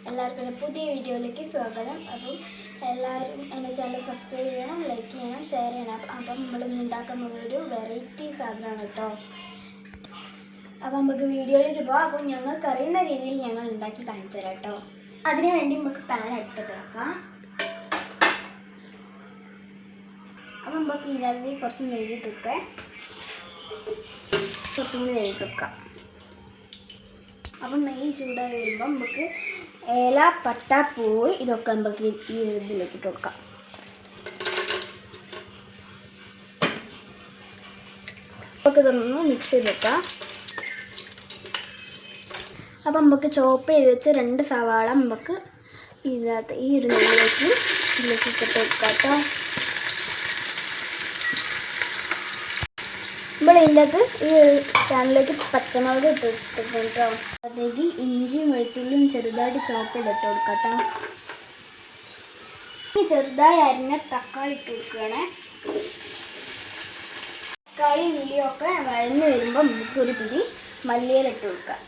എല്ലാവർക്കും എൻ്റെ പുതിയ വീഡിയോയിലേക്ക് സ്വാഗതം. അപ്പം എല്ലാവരും എൻ്റെ ചാനൽ സബ്സ്ക്രൈബ് ചെയ്യണം, ലൈക്ക് ചെയ്യണം, ഷെയർ ചെയ്യണം. അപ്പം നമ്മളിന്ന് ഉണ്ടാക്കാൻ പോകുന്നൊരു വെറൈറ്റി സാധനമാണ് കേട്ടോ. അപ്പം നമുക്ക് വീഡിയോയിലേക്ക് പോകാം. അപ്പം ഞങ്ങൾക്ക് അറിയുന്ന രീതിയിൽ ഞങ്ങൾ ഉണ്ടാക്കി കാണിച്ചു തരാം കേട്ടോ. അതിനു വേണ്ടി നമുക്ക് പാൻ എടുത്ത് വെക്കാം. അപ്പം നമുക്ക് ഇതിനകത്ത് കുറച്ച് നെയ്യിട്ട് വെക്കാം. കുറച്ചും കൂടി നെയ്യിട്ട് വെക്കാം. അപ്പം നെയ്യ് ചൂടായി വരുമ്പം നമുക്ക് ഏല, പട്ട, പൂവ് ഇതൊക്കെ നമുക്ക് ഈ ഇതിലേക്ക് ഇട്ട് കൊടുക്കാം. നമുക്ക് ഇതൊന്ന് മിക്സ് ചെയ്ത് വെക്കാം. അപ്പം നമുക്ക് ചോപ്പ് ചെയ്ത് വെച്ച് 2 സവാള നമുക്ക് ഇതിനകത്ത് ഈ ഒരു നെയ്യിലേക്ക് ഇതിലേക്ക് ഇട്ട് വെക്കാം കേട്ടോ. നമ്മൾ ഇതിൻ്റെ അകത്ത് ഈ പാനിലേക്ക് പച്ചമുളക് ഇട്ടിട്ടുണ്ട് കേട്ടോ. അതിലേക്ക് ഇഞ്ചിയും വെളുത്തുള്ളിയും ചെറുതായിട്ട് ചോപ്പ് ചെയ്തിട്ട് കൊടുക്കാം കേട്ടോ. ഇനി ചെറുതായി അരിഞ്ഞ തക്കാളി ഇട്ട് കൊടുക്കുകയാണേ. തക്കാളി ഉള്ളിയൊക്കെ വഴന്ന് വരുമ്പോൾ നമുക്ക് ഒരു പിടി മല്ലിയില ഇട്ട് കൊടുക്കാം.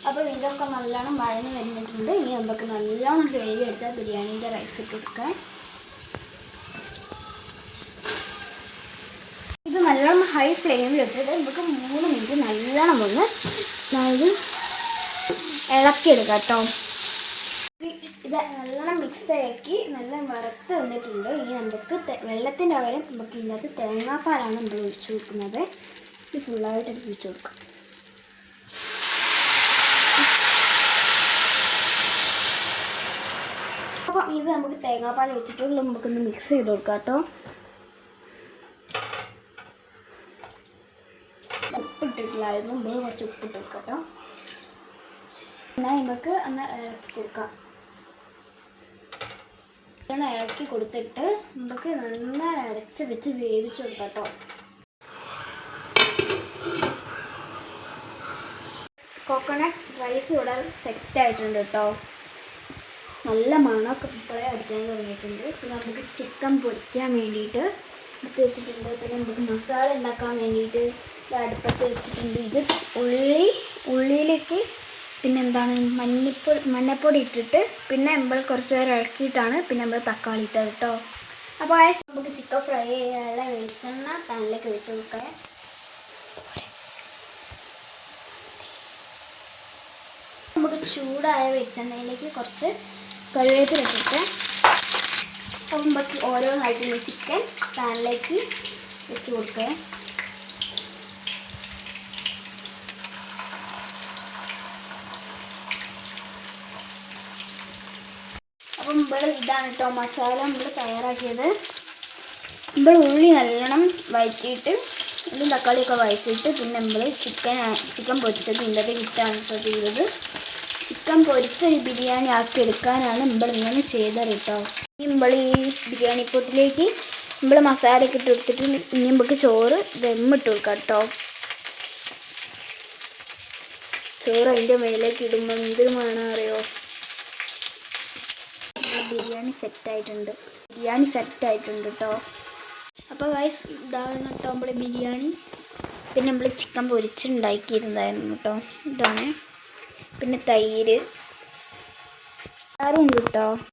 അപ്പോൾ ഇതൊക്കെ നല്ലോണം വഴന്ന് വരുന്നിട്ടുണ്ട്. ഇനി നമുക്ക് നല്ലോണം കഴുകിയെടുത്താൽ ബിരിയാണീൻ്റെ റൈസ് ഇട്ട് കൊടുക്കാം. ഇത് നല്ലോണം ഹൈ ഫ്ലെയിമിൽ ഇട്ടിട്ട് നമുക്ക് 3 മിനിറ്റ് നല്ലോണം ഒന്ന് ഇളക്കിയെടുക്കാം കേട്ടോ. ഇത് നല്ലോണം മിക്സ് ആക്കി നല്ല വറുത്ത് വന്നിട്ടുണ്ട്. ഇനി നമുക്ക് വെള്ളത്തിൻ്റെ പകരം നമുക്ക് ഇതിനകത്ത് തേങ്ങാപ്പാലാണ് നമ്മൾ ഒഴിച്ചു കൊടുക്കുന്നത്. ഇത് ഫുള്ളായിട്ട് ഒഴിച്ചു കൊടുക്കാം. അപ്പോൾ ഇത് നമുക്ക് തേങ്ങാപ്പാൽ ഒഴിച്ചിട്ടുള്ള നമുക്കൊന്ന് മിക്സ് ചെയ്ത് കൊടുക്കാം കേട്ടോ. ഉപ്പിട്ടിട്ടില്ലായിരുന്നു, കുറച്ച് ഉപ്പിട്ട് വെക്കാം കേട്ടോ. എന്നാൽ നമുക്ക് ഒന്ന് ഇളക്കി കൊടുക്കാം. ഇളക്കി കൊടുത്തിട്ട് നമുക്ക് നന്നായി അടച്ച് വെച്ച് വേവിച്ച് കൊടുക്കാം കേട്ടോ. കോക്കനട്ട് റൈസ് ഇവിടെ സെറ്റായിട്ടുണ്ട് കേട്ടോ. നല്ല മണമൊക്കെ ഇപ്പോഴേ അടിക്കാൻ തുടങ്ങിയിട്ടുണ്ട്. പിന്നെ നമുക്ക് ചിക്കൻ പൊരിക്കാൻ വേണ്ടിയിട്ട് എടുത്ത് വെച്ചിട്ടുണ്ട്. പിന്നെ നമുക്ക് മസാല ഉണ്ടാക്കാൻ വേണ്ടിയിട്ട് അടുപ്പത്ത് വെച്ചിട്ടുണ്ട്. ഇത് ഉള്ളിയിലേക്ക് പിന്നെ എന്താണ് മഞ്ഞപ്പൊടി ഇട്ടിട്ട് പിന്നെ നമ്മൾ കുറച്ച് നേരം ഇളക്കിയിട്ടാണ് പിന്നെ നമ്മൾ തക്കാളി ഇട്ടത് കേട്ടോ. അപ്പോൾ നമുക്ക് ചിക്കൻ ഫ്രൈ ചെയ്യാനുള്ള വെളിച്ചെണ്ണ പാനിലേക്ക് ഒഴിച്ച് കൊടുക്കാം. നമുക്ക് ചൂടായ വെളിച്ചെണ്ണയിലേക്ക് കുറച്ച് കറിവേപ്പില ഇട്ടിട്ട് അപ്പം നമുക്ക് ഓരോന്നായിട്ട് ചിക്കൻ പാനിലേക്ക് വെച്ച് കൊടുക്കുക. അപ്പം ഇതാണ് കേട്ടോ മസാല നമ്മൾ തയ്യാറാക്കിയത്. ഉള്ളി നല്ലോണം വഴറ്റിയിട്ട് ഉള്ളി തക്കാളിയൊക്കെ വഴറ്റിയിട്ട് പിന്നെ നമ്മൾ ചിക്കൻ പൊരിച്ചത് ഇതിൻ്റെ ഇട്ടാണ് കേട്ടോ ചെയ്തത്. ചിക്കൻ പൊരിച്ചൊരു ബിരിയാണി ആക്കി എടുക്കാനാണ് ഇങ്ങനെ ചെയ്തത് കേട്ടോ. ഈ ബിരിയാണി പൊട്ടിലേക്ക് മസാലയൊക്കെ ഇട്ട് കൊടുത്തിട്ട് ഇനി നമുക്ക് ചോറ് ദമ്മിട്ട് കൊടുക്കാം കേട്ടോ. ചോറ് അതിൻ്റെ മേലേക്ക് ഇടുമ്പോൾ എന്തൊരു മണം അറിയോ. ബിരിയാണി സെറ്റായിട്ടുണ്ട് കേട്ടോ. അപ്പോൾ ഗൈസ് ഇതാണ് കേട്ടോ നമ്മുടെ ബിരിയാണി. പിന്നെ നമ്മൾ ചിക്കൻ പൊരിച്ചുണ്ടാക്കിയിരുന്നായിരുന്നു കേട്ടോ. ഇതാണ് പിന്നെ തൈര് ഉണ്ട് കേട്ടോ.